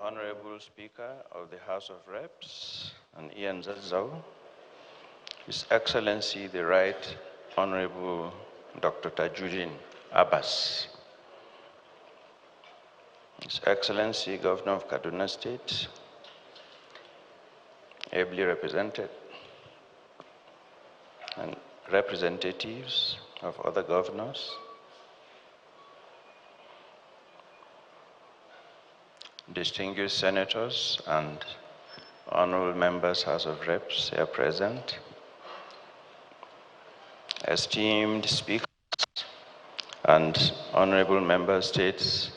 Honorable Speaker of the House of Reps and Ian Zazzau, His Excellency the Right Honorable Dr. Tajuddin Abbas, His Excellency Governor of Kaduna State, ably represented, and representatives of other governors, distinguished senators and honorable members, House of Reps here present, esteemed speakers and honorable member states,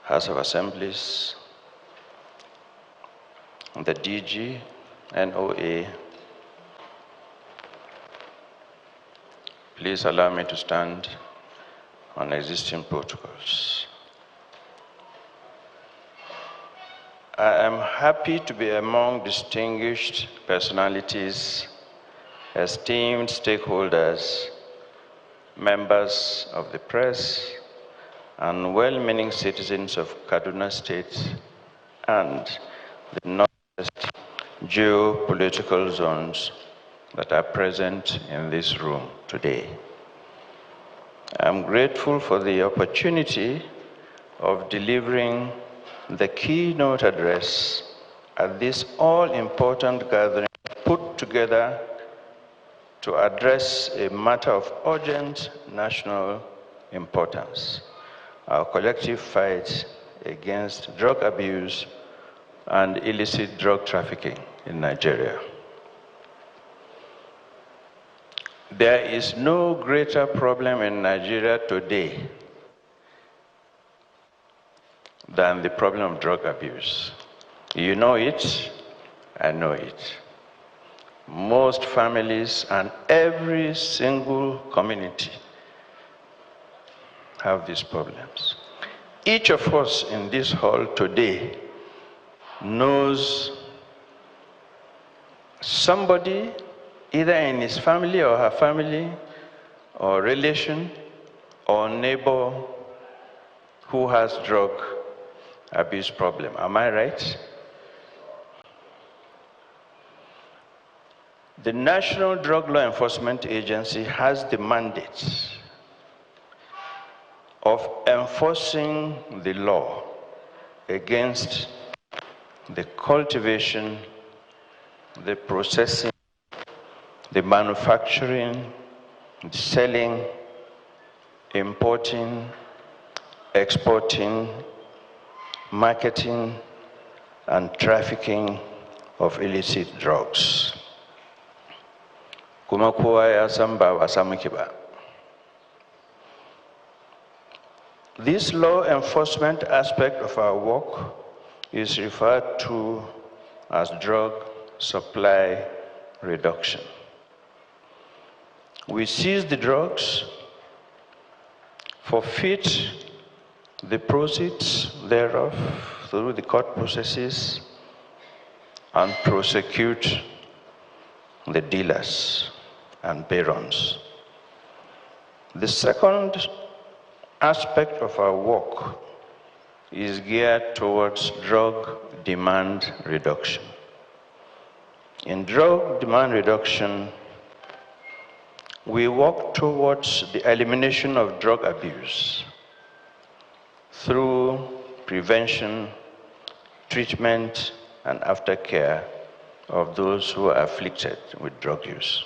House of Assemblies, the DG, NOA, please allow me to stand on existing protocols. I am happy to be among distinguished personalities, esteemed stakeholders, members of the press, and well-meaning citizens of Kaduna State and the northwest geopolitical zones that are present in this room today. I'm grateful for the opportunity of delivering the keynote address at this all-important gathering put together to address a matter of urgent national importance, our collective fight against drug abuse and illicit drug trafficking in Nigeria. There is no greater problem in Nigeria today than the problem of drug abuse. You know it, I know it. Most families and every single community have these problems. Each of us in this hall today knows somebody, either in his family or her family, or relation, or neighbor who has drug abuse problem. Am I right? The National Drug Law Enforcement Agency has the mandate of enforcing the law against the cultivation, the processing, the manufacturing, the selling, importing, exporting, marketing, and trafficking of illicit drugs. Kuma kowa ya san ba wasa muke ba. This law enforcement aspect of our work is referred to as drug supply reduction. We seize the drugs, forfeit the proceeds thereof through the court processes, and prosecute the dealers and barons. The second aspect of our work is geared towards drug demand reduction. In drug demand reduction, we work towards the elimination of drug abuse through prevention, treatment, and aftercare of those who are afflicted with drug use.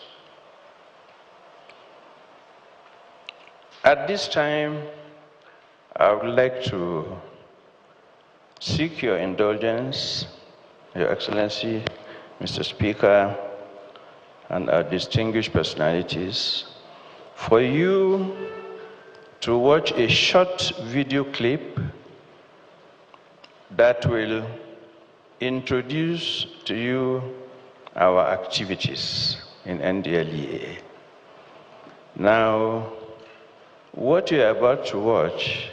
At this time, I would like to seek your indulgence, Your Excellency, Mr. Speaker, and our distinguished personalities, for you to watch a short video clip that will introduce to you our activities in NDLEA. Now, what you're about to watch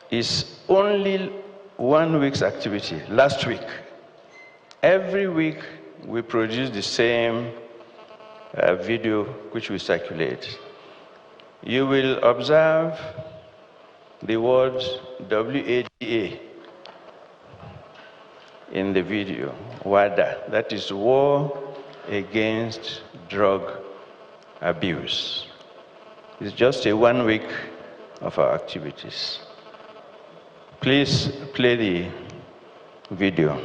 is only 1 week's activity, last week. Every week, we produce the same video which we circulate. You will observe the word WADA in the video, WADA, that is War Against Drug Abuse. It's just a 1 week of our activities. Please play the video.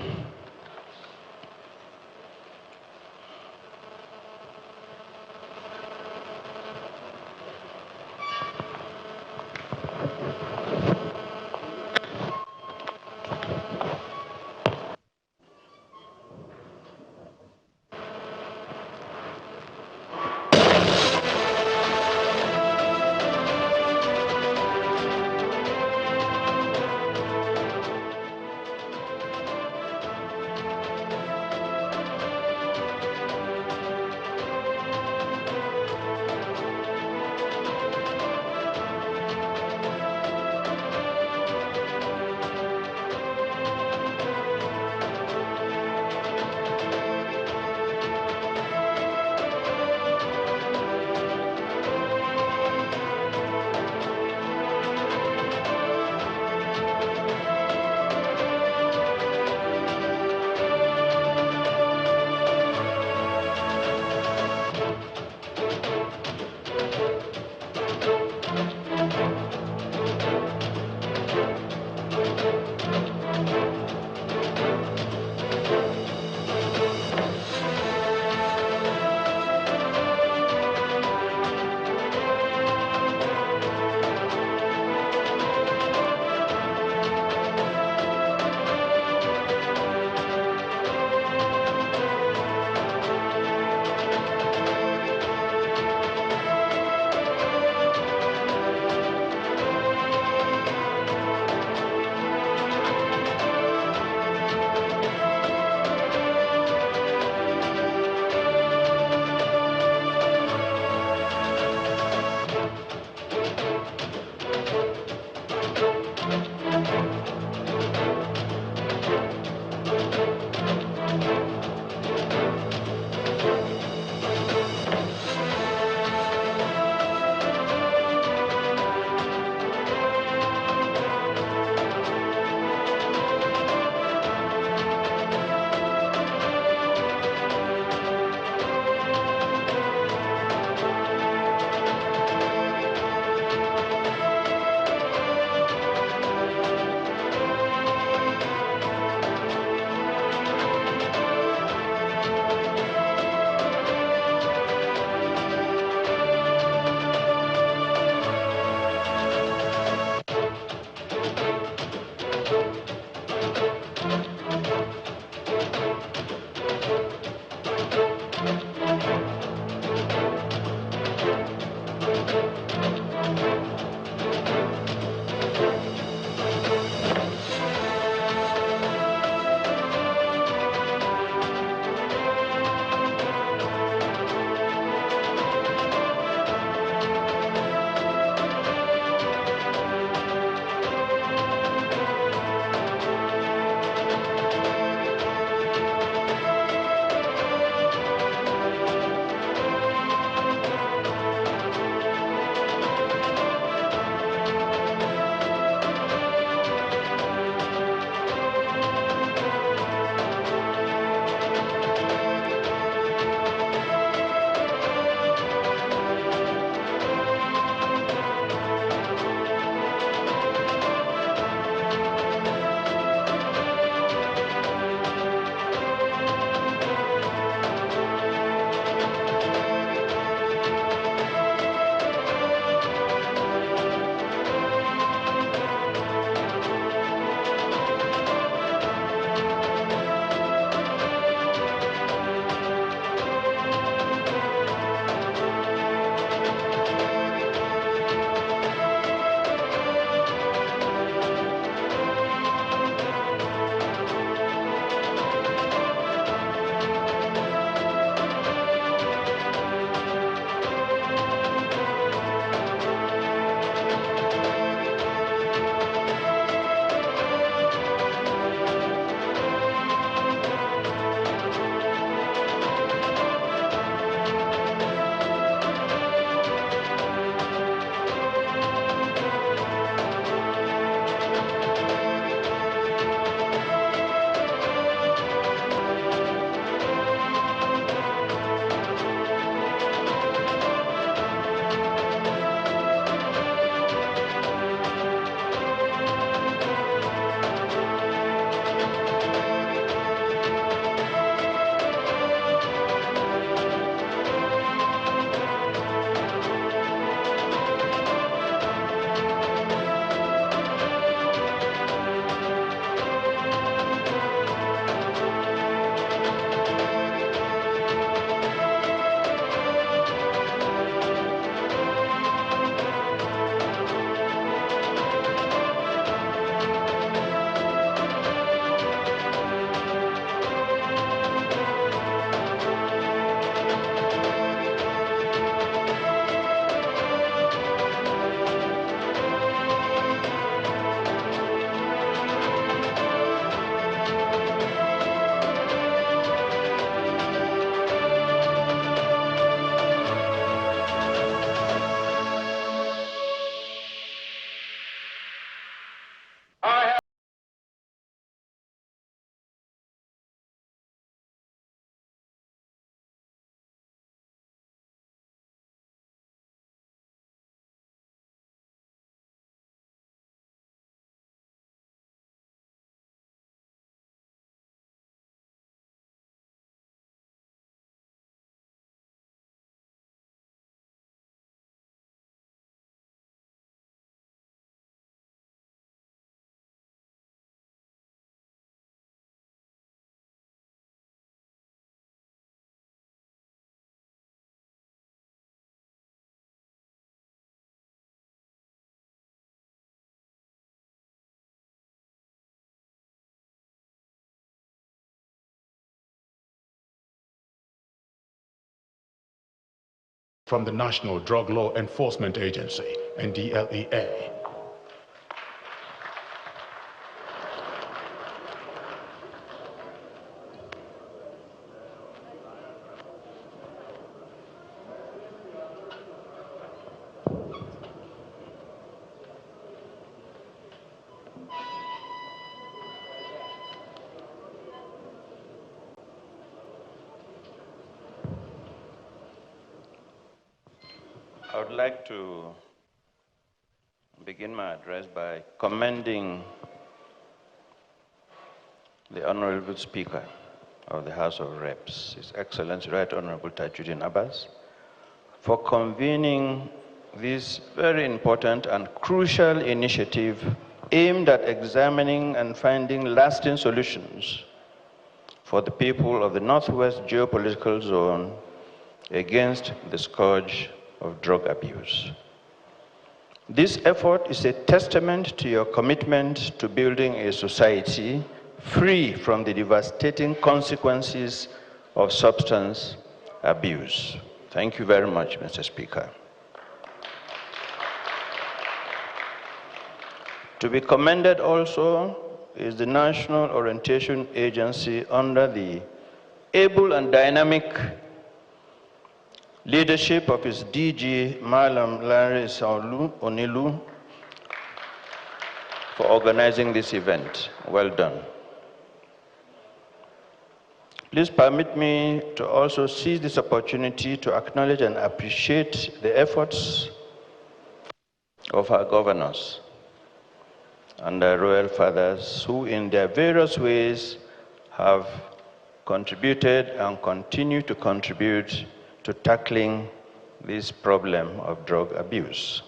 from the National Drug Law Enforcement Agency, NDLEA. I would like to begin my address by commending the Honorable Speaker of the House of Reps, His Excellency Right Honorable Tajuddin Abbas, for convening this very important and crucial initiative aimed at examining and finding lasting solutions for the people of the Northwest Geopolitical Zone against the scourge of drug abuse. This effort is a testament to your commitment to building a society free from the devastating consequences of substance abuse. Thank you very much, Mr. Speaker. To be commended also is the National Orientation Agency under the able and dynamic leadership of its DG, Malam Larry Onilu, for organizing this event. Well done. Please permit me to also seize this opportunity to acknowledge and appreciate the efforts of our governors and our royal fathers who in their various ways have contributed and continue to contribute to tackling this problem of drug abuse.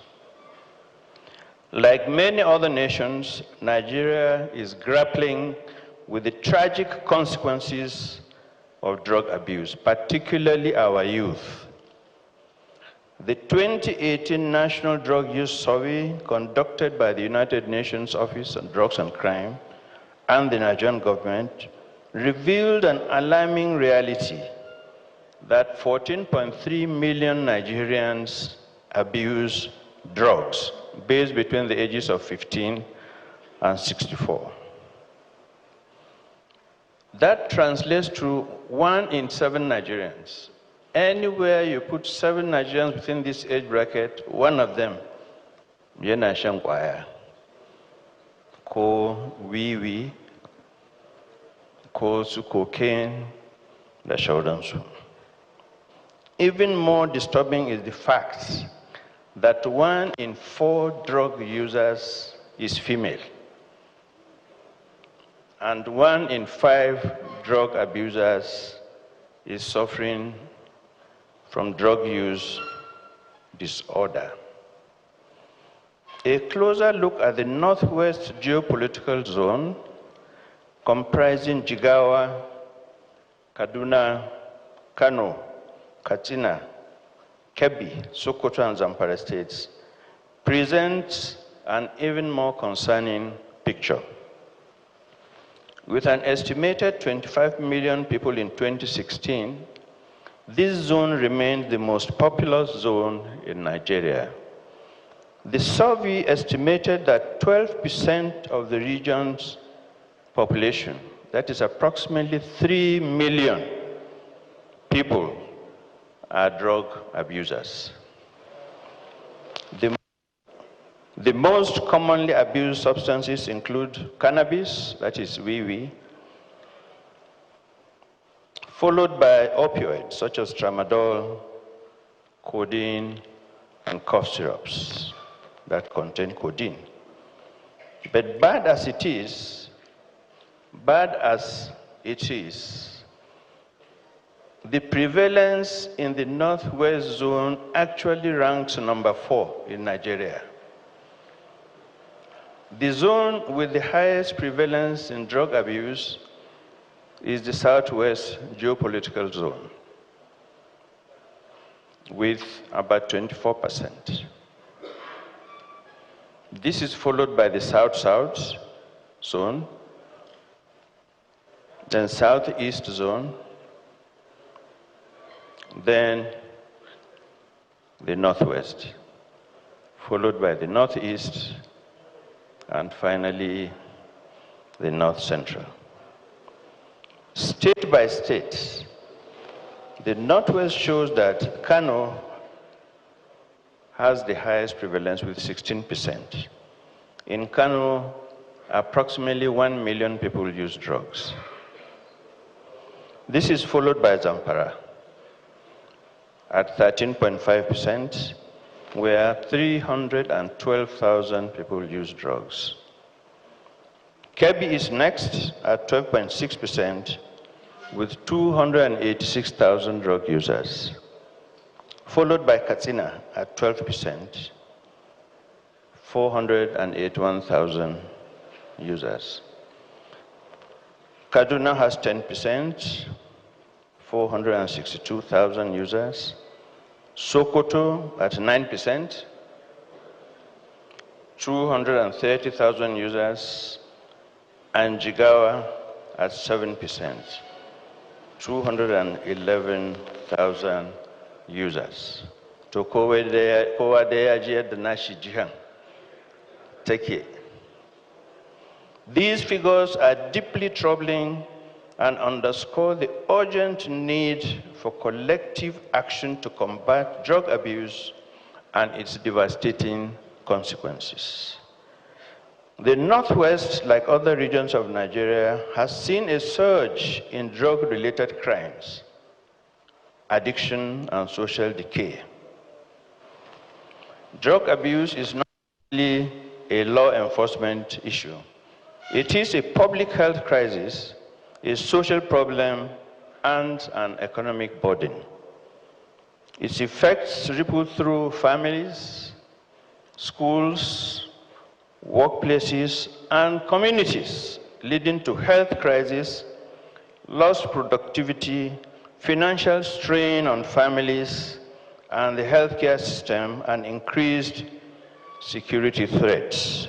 Like many other nations, Nigeria is grappling with the tragic consequences of drug abuse, particularly our youth. The 2018 National Drug Use Survey conducted by the United Nations Office on Drugs and Crime and the Nigerian government revealed an alarming reality that 14.3 million Nigerians abuse drugs, based between the ages of 15 and 64. That translates to 1 in 7 Nigerians. Anywhere you put 7 Nigerians within this age bracket, one of them, yana shan kwaya, ko wiwi, ko su cocaine, da shaudansu. Even more disturbing is the fact that 1 in 4 drug users is female, and 1 in 5 drug abusers is suffering from drug use disorder. A closer look at the Northwest Geopolitical Zone, comprising Jigawa, Kaduna, Kano, Katsina, Kebbi, Sokoto, and Zamfara states, presents an even more concerning picture. With an estimated 25 million people in 2016, this zone remains the most populous zone in Nigeria. The survey estimated that 12% of the region's population, that is approximately 3 million people, are drug abusers. The most commonly abused substances include cannabis, that is wee-wee, followed by opioids such as tramadol, codeine, and cough syrups that contain codeine. But bad as it is, the prevalence in the Northwest Zone actually ranks number 4 in Nigeria. The zone with the highest prevalence in drug abuse is the Southwest Geopolitical Zone, with about 24%. This is followed by the South-South Zone, then Southeast Zone, then the Northwest, followed by the Northeast, and finally the North Central. State by state, the Northwest shows that Kano has the highest prevalence with 16%. In Kano, approximately 1 million people use drugs. This is followed by Zamfara at 13.5%, where 312,000 people use drugs. Kebbi is next at 12.6%, with 286,000 drug users, followed by Katsina at 12%, 481,000 users. Kaduna has 10%, 462,000 users. Sokoto at 9%, 230,000 users. And Jigawa at 7%, 211,000 users. To kowa da ya ji yadda nashi jihan take. These figures are deeply troubling and underscore the urgent need for collective action to combat drug abuse and its devastating consequences. The Northwest, like other regions of Nigeria, has seen a surge in drug-related crimes, addiction, and social decay. Drug abuse is not only a law enforcement issue. It is a public health crisis, a social problem, and an economic burden. Its effects ripple through families, schools, workplaces, and communities, leading to health crises, lost productivity, financial strain on families and the healthcare system, and increased security threats.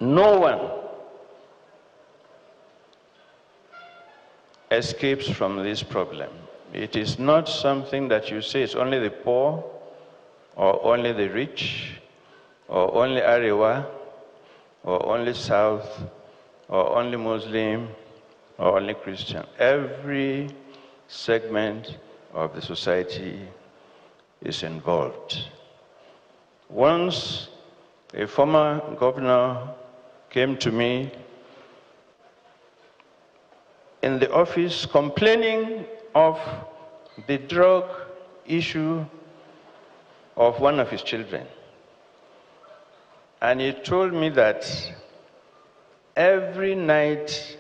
No one escapes from this problem. It is not something that you say it's only the poor, or only the rich, or only Arewa, or only South, or only Muslim, or only Christian. Every segment of the society is involved. Once a former governor came to me in the office complaining of the drug issue of one of his children. And he told me that every night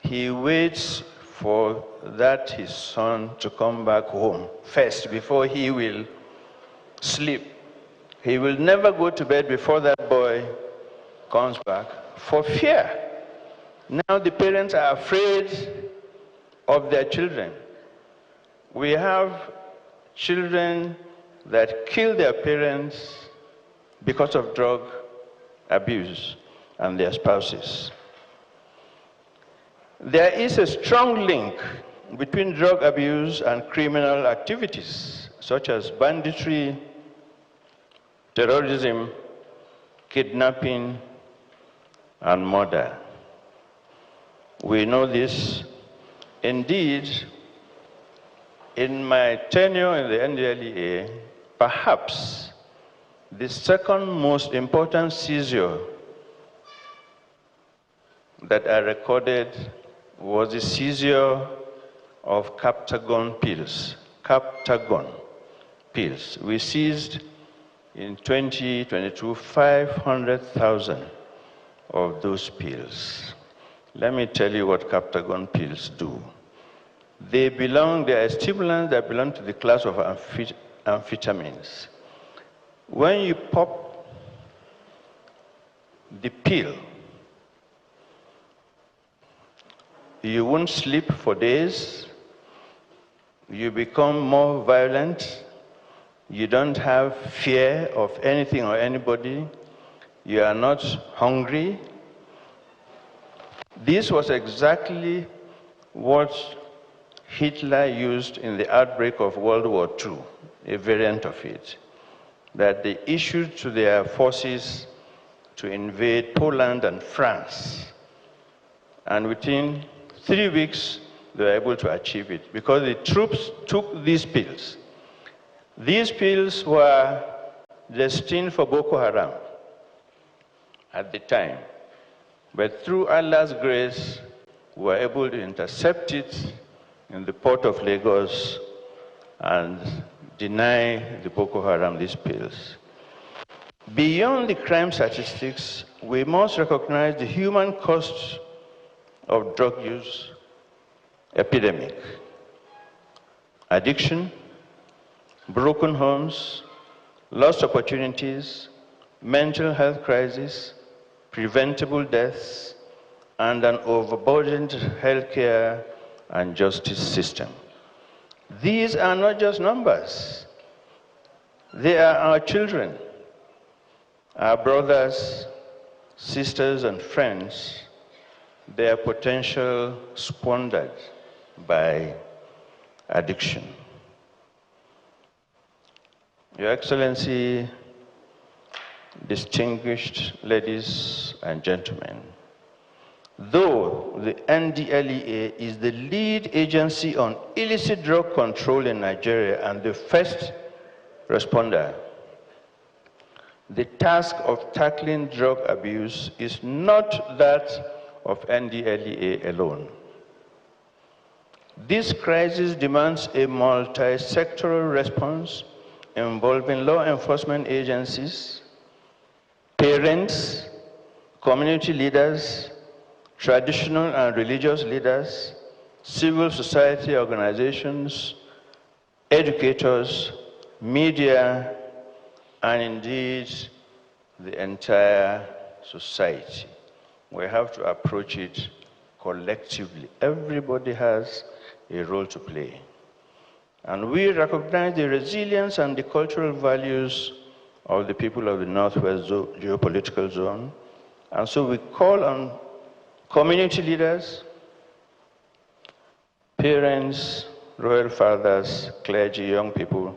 he waits for that his son to come back home first before he will sleep. He will never go to bed before that boy comes back for fear. Now the parents are afraid of their children. We have children that kill their parents because of drug abuse and their spouses. There is a strong link between drug abuse and criminal activities, such as banditry, terrorism, kidnapping, and murder. We know this. Indeed, in my tenure in the NDLEA, perhaps the second most important seizure that I recorded was the seizure of Captagon pills. Captagon pills. We seized in 2022 500,000 of those pills. Let me tell you what Captagon pills do. They are stimulants that belong to the class of amphetamines. When you pop the pill, you won't sleep for days, you become more violent, you don't have fear of anything or anybody, you are not hungry. This was exactly what Hitler used in the outbreak of World War II, a variant of it, that they issued to their forces to invade Poland and France. And within 3 weeks, they were able to achieve it because the troops took these pills. These pills were destined for Boko Haram at the time. But through Allah's grace, we were able to intercept it in the port of Lagos and deny the Boko Haram these pills. Beyond the crime statistics, we must recognize the human cost of drug use epidemic. Addiction, broken homes, lost opportunities, mental health crisis, preventable deaths, and an overburdened healthcare and justice system. These are not just numbers. They are our children, our brothers, sisters, and friends, their potential squandered by addiction. Your Excellency, distinguished ladies and gentlemen, though the NDLEA is the lead agency on illicit drug control in Nigeria and the first responder, the task of tackling drug abuse is not that of NDLEA alone. This crisis demands a multi-sectoral response involving law enforcement agencies, parents, community leaders, traditional and religious leaders, civil society organizations, educators, media, and indeed the entire society. We have to approach it collectively. Everybody has a role to play. And we recognize the resilience and the cultural values of the people of the Northwest geopolitical zone. And so we call on community leaders, parents, royal fathers, clergy, young people,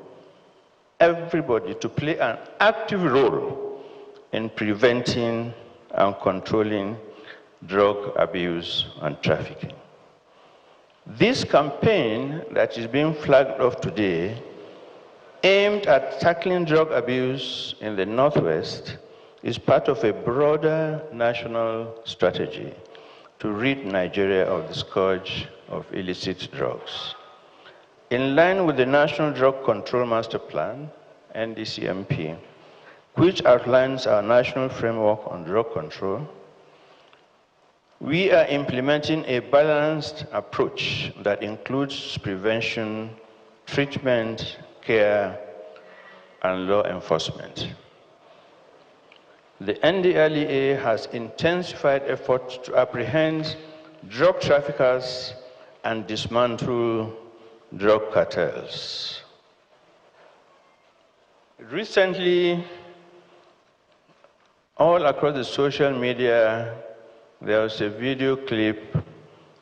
everybody to play an active role in preventing and controlling drug abuse and trafficking. This campaign that is being flagged off today, aimed at tackling drug abuse in the Northwest, is part of a broader national strategy to rid Nigeria of the scourge of illicit drugs. In line with the National Drug Control Master Plan, NDCMP, which outlines our national framework on drug control, we are implementing a balanced approach that includes prevention, treatment, care, and law enforcement. The NDLEA has intensified efforts to apprehend drug traffickers and dismantle drug cartels. Recently, all across the social media, there was a video clip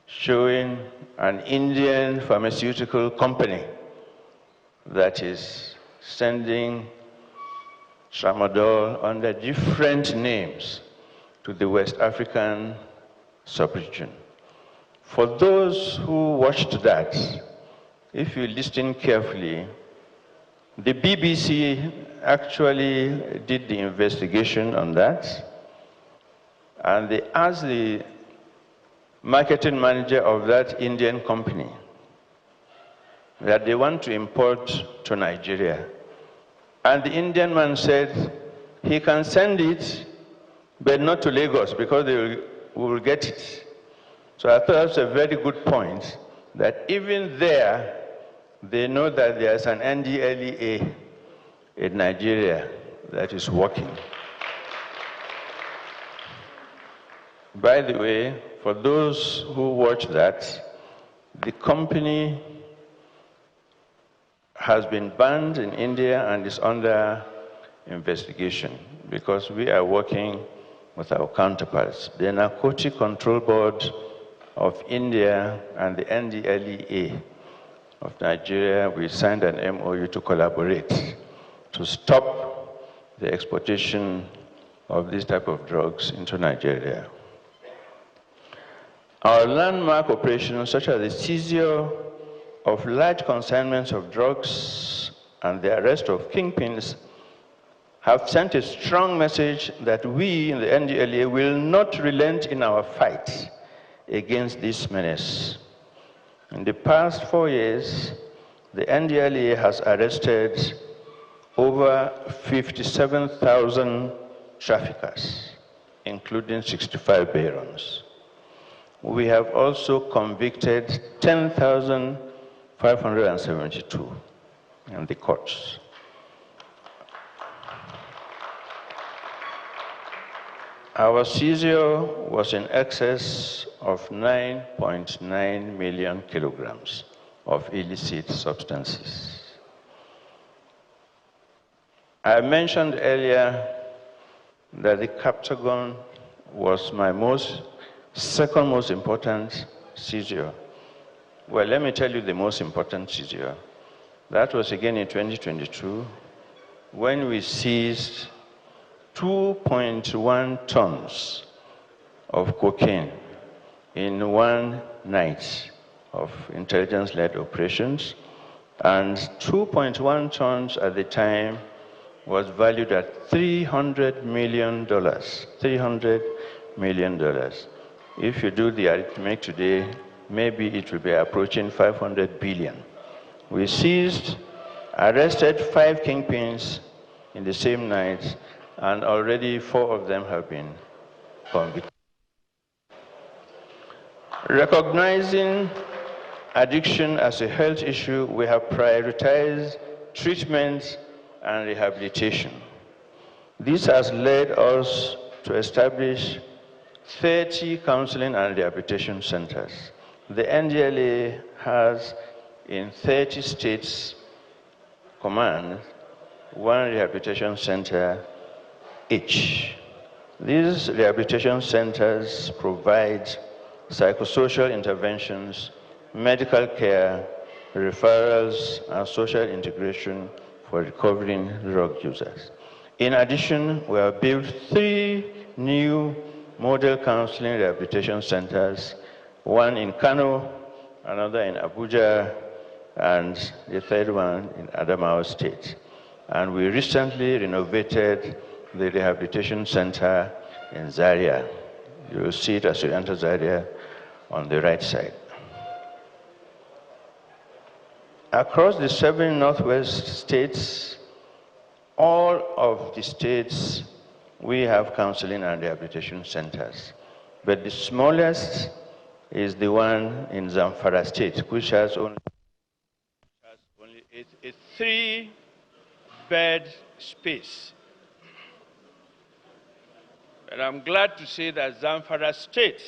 showing an Indian pharmaceutical company that is sending tramadol under different names to the West African sub-region. For those who watched that, if you listen carefully, the BBC actually did the investigation on that, and they asked the marketing manager of that Indian company that they want to import to Nigeria. And the Indian man said he can send it, but not to Lagos, because we will get it. So I thought that's a very good point, that even there, they know that there's an NDLEA in Nigeria that is working. By the way, for those who watch that, the company has been banned in India and is under investigation because we are working with our counterparts, the Narcotic Control Board of India and the NDLEA, of Nigeria, we signed an MOU to collaborate to stop the exportation of this type of drugs into Nigeria. Our landmark operations, such as the seizure of large consignments of drugs and the arrest of kingpins, have sent a strong message that we in the NDLEA will not relent in our fight against this menace. In the past 4 years, the NDLEA has arrested over 57,000 traffickers, including 65 barons. We have also convicted 10,572 in the courts. Our seizure was in excess of 9.9 million kilograms of illicit substances. I mentioned earlier that the Captagon was my second most important seizure. Well, let me tell you the most important seizure. That was again in 2022, when we seized 2.1 tons of cocaine in one night of intelligence-led operations, and 2.1 tons at the time was valued at $300 million. $300 million. If you do the arithmetic today, maybe it will be approaching 500 billion. We seized, arrested 5 kingpins in the same night, and already 4 of them have been convicted. Recognizing addiction as a health issue, we have prioritized treatment and rehabilitation. This has led us to establish 30 counseling and rehabilitation centers. The NDLEA has in 30 states command 1 rehabilitation center each. These rehabilitation centers provide psychosocial interventions, medical care, referrals, and social integration for recovering drug users. In addition, we have built 3 new model counseling rehabilitation centers, 1 in Kano, another in Abuja, and the 3rd one in Adamawa State. And we recently renovated the rehabilitation center in Zaria. You will see it as you enter Zaria on the right side. Across the 7 Northwest states, all of the states, we have counseling and rehabilitation centers. But the smallest is the one in Zamfara State, which has only a 3-bed space. And I'm glad to say that Zamfara State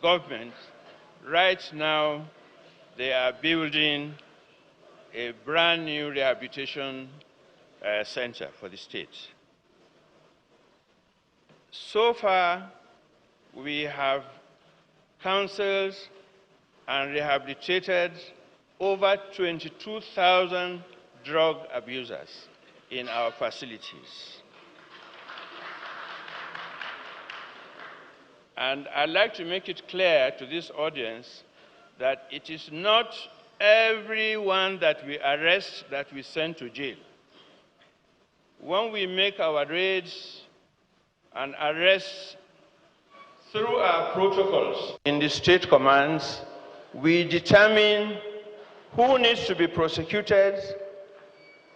government, right now, they are building a brand new rehabilitation center for the state. So far, we have counseled and rehabilitated over 22,000 drug abusers in our facilities. And I'd like to make it clear to this audience that it is not everyone that we arrest that we send to jail. When we make our raids and arrests through our protocols in the state commands, we determine who needs to be prosecuted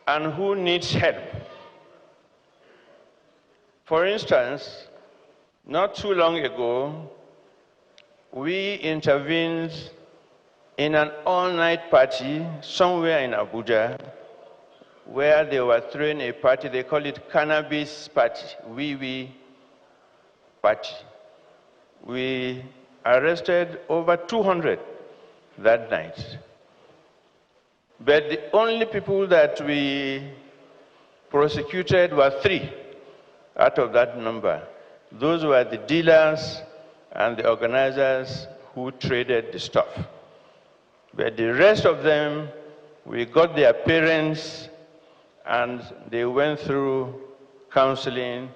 and who needs help. For instance, not too long ago, we intervened in an all-night party somewhere in Abuja, where they were throwing a party, they call it cannabis party, wee party. We arrested over 200 that night. But the only people that we prosecuted were 3 out of that number. Those were the dealers and the organizers who traded the stuff. But the rest of them We got their parents, and they went through counseling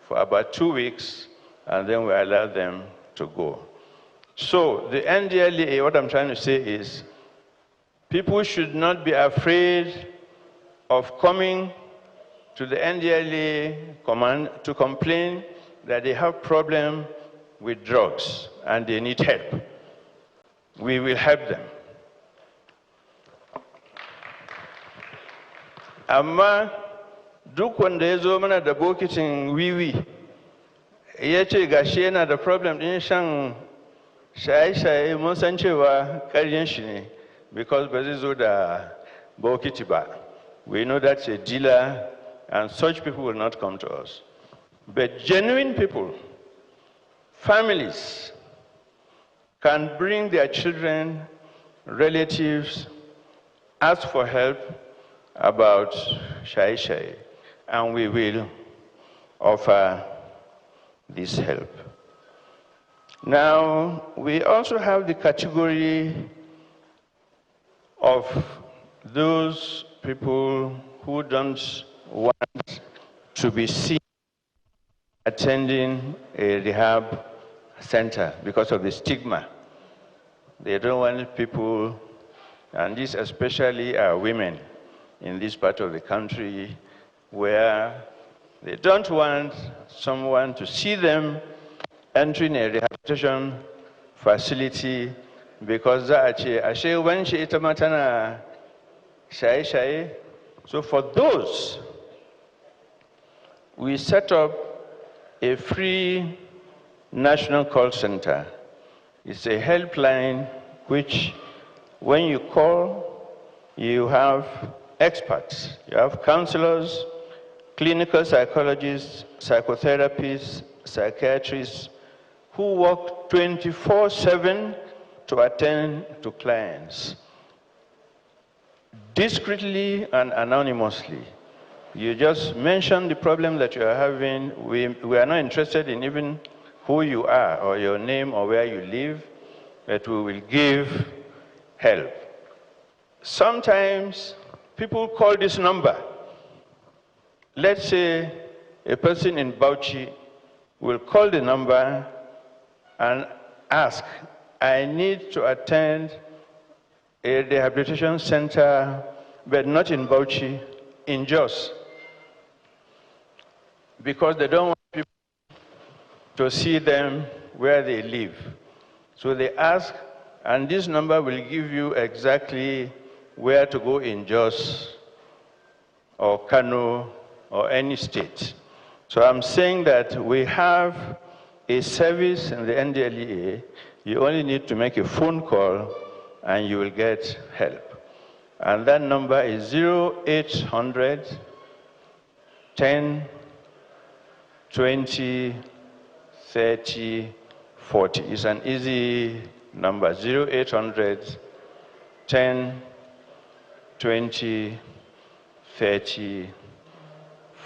for about 2 weeks, and then we allowed them to go. So the NDLEA, what I'm trying to say is, people should not be afraid of coming to the NDLEA command to complain that they have problem with drugs and they need help. We will help them. Amma duk wanda ya zo mana da bokitin wiwi ya ce gashi yana da problem din shan shaye-shaye, mun san cewa ƙaryen shi ne, because ba zai zo da bokiti ba. We know that's a dealer, and such people will not come to us. But genuine people, families, can bring their children, relatives, ask for help about shaye-shaye, and we will offer this help. Now, we also have the category of those people who don't want to be seen attending a rehab center because of the stigma. They don't want people, and these especially are women in this part of the country, where they don't want someone to see them entering a rehabilitation facility because ashe wance ita ma tana shaye-shaye. So for those, we set up a free national call center. It's a helpline which, when you call, you have experts. You have counselors, clinical psychologists, psychotherapists, psychiatrists, who work 24/7 to attend to clients, discreetly and anonymously. You just mention the problem that you are having. We are not interested in even who you are or your name or where you live, but we will give help. Sometimes people call this number. Let's say a person in Bauchi will call the number and ask, I need to attend a rehabilitation center, but not in Bauchi, in Jos, because they don't want people to see them where they live. So they ask, and this number will give you exactly where to go in Jos or Kano or any state. So I'm saying that we have a service in the NDLEA. You only need to make a phone call and you will get help. And that number is 0800 10 20 30 40. It's an easy number, 0800 10 20 30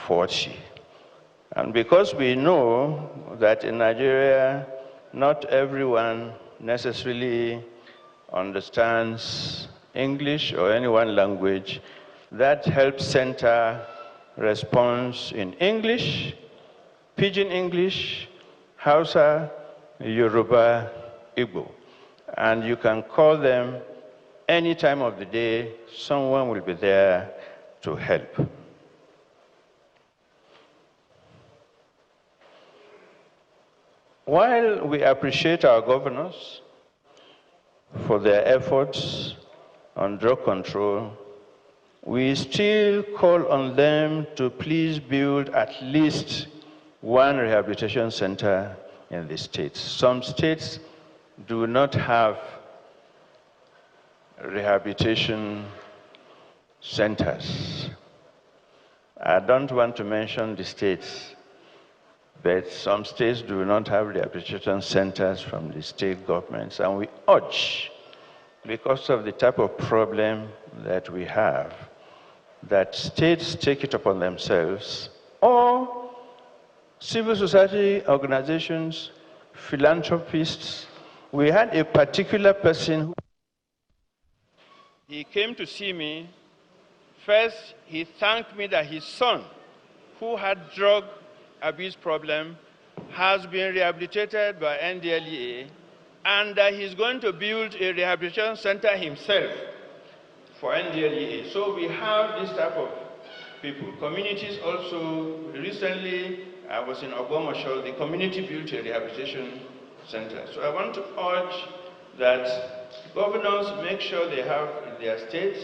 40. And because we know that in Nigeria, not everyone necessarily understands English or any one language, that help center responds in English, Pidgin English, Hausa, Yoruba, Igbo. And you can call them any time of the day. Someone will be there to help. While we appreciate our governors for their efforts on drug control, we still call on them to please build at least one rehabilitation center in the states. Some states do not have rehabilitation centers. I don't want to mention the states, but some states do not have rehabilitation centers from the state governments, and we urge, because of the type of problem that we have, that states take it upon themselves, or civil society organizations, philanthropists. We had a particular person who he came to see me First, he thanked me that his son, who had drug abuse problem, has been rehabilitated by NDLEA, and that he's going to build a rehabilitation center himself for NDLEA. So we have this type of people. Communities also, recently I was in Ogbomoso, the community built a rehabilitation center. So I want to urge that governors make sure they have in their states,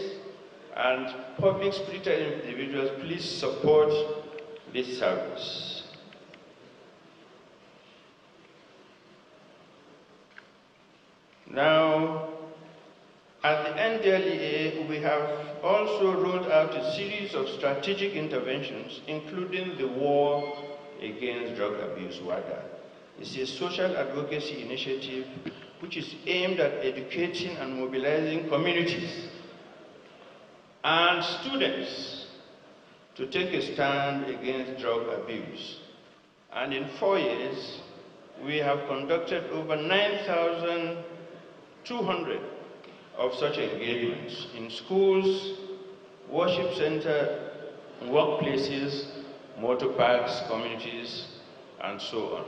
and public spirited individuals, please support this service. Now, at the NDLEA, we have also rolled out a series of strategic interventions, including the War Against Drug Abuse, WADA. It's a social advocacy initiative which is aimed at educating and mobilizing communities and students to take a stand against drug abuse. And in 4 years, we have conducted over 9,200 of such engagements in schools, worship centers, workplaces, motor parks, communities, and so on.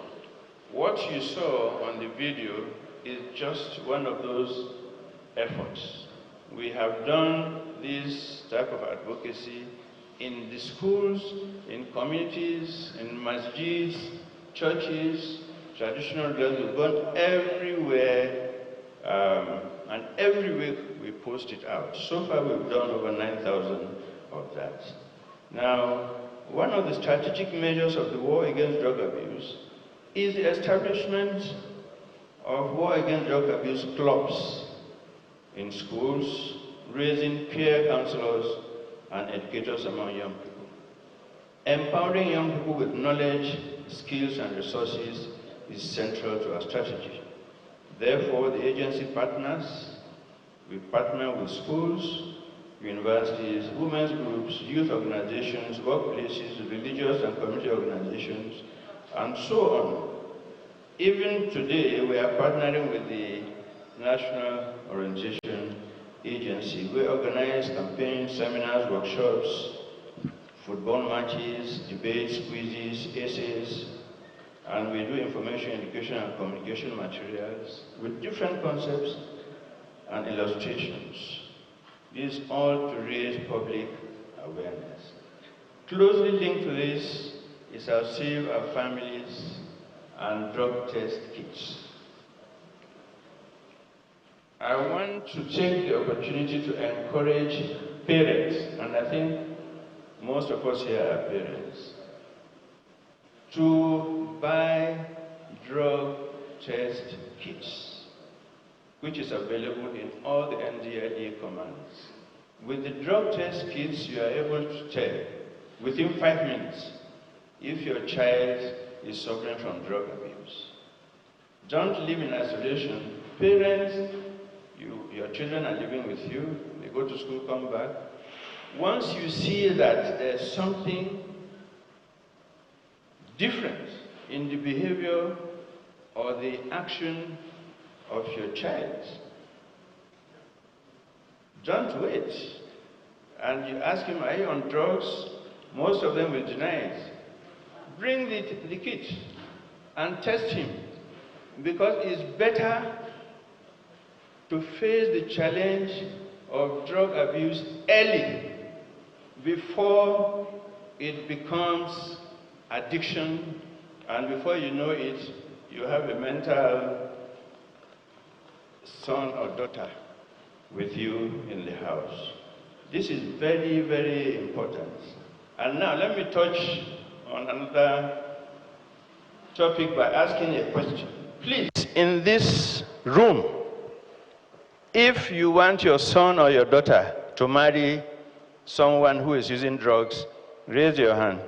What you saw on the video is just one of those efforts. We have done this type of advocacy in the schools, in communities, in masjids, churches, traditional girls. We've gone everywhere, and every week we post it out. So far we've done over 9,000 of that. Now, one of the strategic measures of the war against drug abuse is the establishment of war against drug abuse clubs in schools, raising peer counselors and educators among young people. Empowering young people with knowledge, skills, and resources is central to our strategy. Therefore, the agency partners, we partner with schools, universities, women's groups, youth organizations, workplaces, religious and community organizations, and so on. Even today, we are partnering with the National Orientation Agency. We organize campaigns, seminars, workshops, football matches, debates, quizzes, essays, and we do information, education, and communication materials with different concepts and illustrations. This all to raise public awareness. Closely linked to this is our Save Our Families and drug test kits. I want to take the opportunity to encourage parents, and I think most of us here are parents, to buy drug test kits, which is available in all the NDLEA commands. With the drug test kits, you are able to tell within 5 minutes if your child is suffering from drug abuse. Don't live in isolation. Parents, your children are living with you, they go to school, come back. Once you see that there's something different in the behavior or the action of your child, don't wait. And you ask him, are you on drugs? Most of them will deny it. Bring the kit and test him, because it's better to face the challenge of drug abuse early before it becomes addiction, and before you know it, you have a mental son or daughter with you in the house. This is very, very important. And now let me touch on another topic by asking a question. Please, in this room, if you want your son or your daughter to marry someone who is using drugs, raise your hand.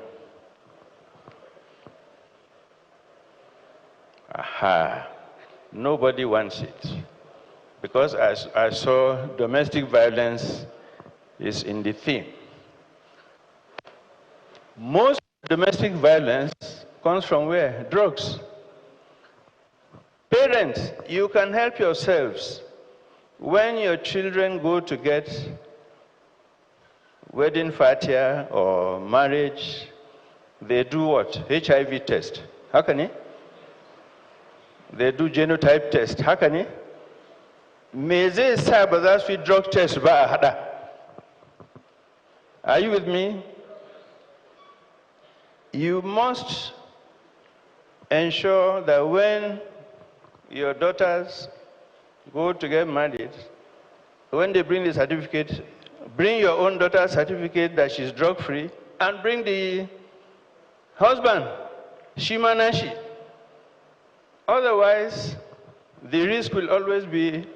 Aha. Nobody wants it. Because I saw domestic violence is in the theme. Most domestic violence comes from where? Drugs. Parents, you can help yourselves. When your children go to get wedding fatia or marriage, they do what? HIV test. How can it? They do genotype test. How can it? Me zai sa ba za su yi drug test ba a hada. Are you with me? You must ensure that when your daughters go to get married, when they bring the certificate, bring your own daughter's certificate that she's drug-free, and bring the husband, Shimanashi. Otherwise, the risk will always be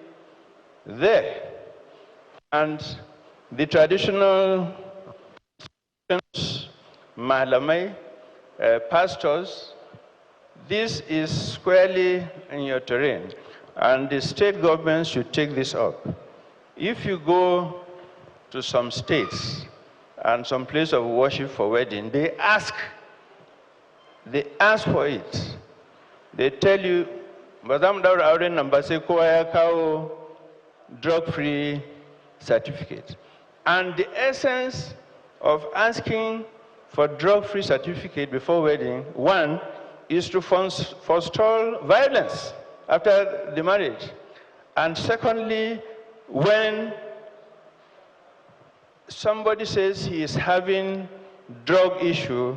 there. And the traditional malamai, pastors, this is squarely in your terrain, and the state governments should take this up. If you go to some states and some place of worship for wedding, they ask for it. They tell you, Madam Daura Auren Nambase Koya Kao drug-free certificate. And the essence of asking for drug-free certificate before wedding, one, is to forestall violence after the marriage. And secondly, when somebody says he is having drug issue,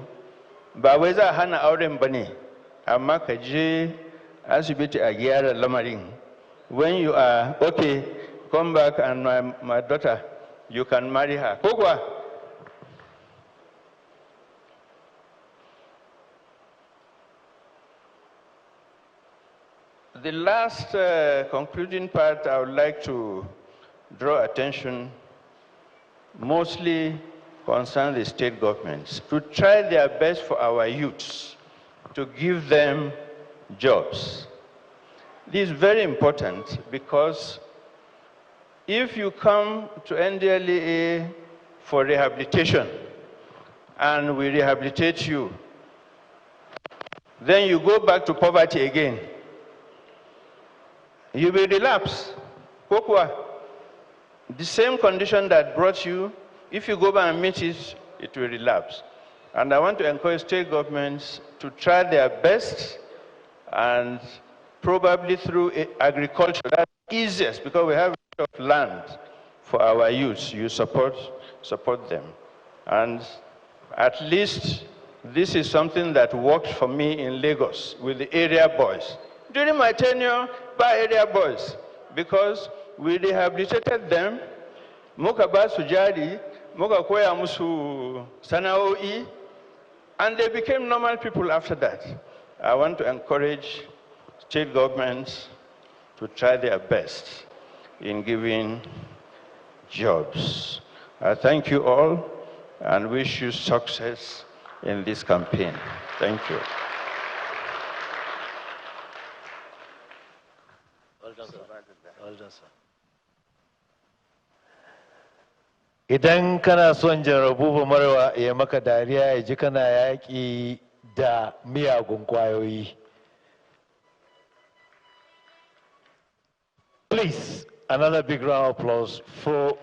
ba wai za hana auren bane, amma ka je asibiti a gyara lamarin. When you are okay, come back and my daughter, you can marry her. Kogwa. The last concluding part I would like to draw attention mostly concerns the state governments to try their best for our youths, to give them jobs. This is very important because if you come to NDLEA for rehabilitation and we rehabilitate you, then you go back to poverty again. You will relapse. Kokwa, the same condition that brought you, if you go back and meet it, it will relapse. And I want to encourage state governments to try their best, and probably through agriculture, that's easiest because we have a lot of land for our youth. You support them. And at least this is something that worked for me in Lagos with the area boys. During my tenure, by area boys, because we rehabilitated them, muka ba su jari, muka koya musu sana'o'i, and they became normal people after that. I want to encourage state governments to try their best in giving jobs. I thank you all and wish you success in this campaign. Thank you. Well done, sir. Idan kana son jarabu Marwa ya maka dariya ya ji kana yaƙi da miyagun ƙwayoyi. Please, another big round of applause for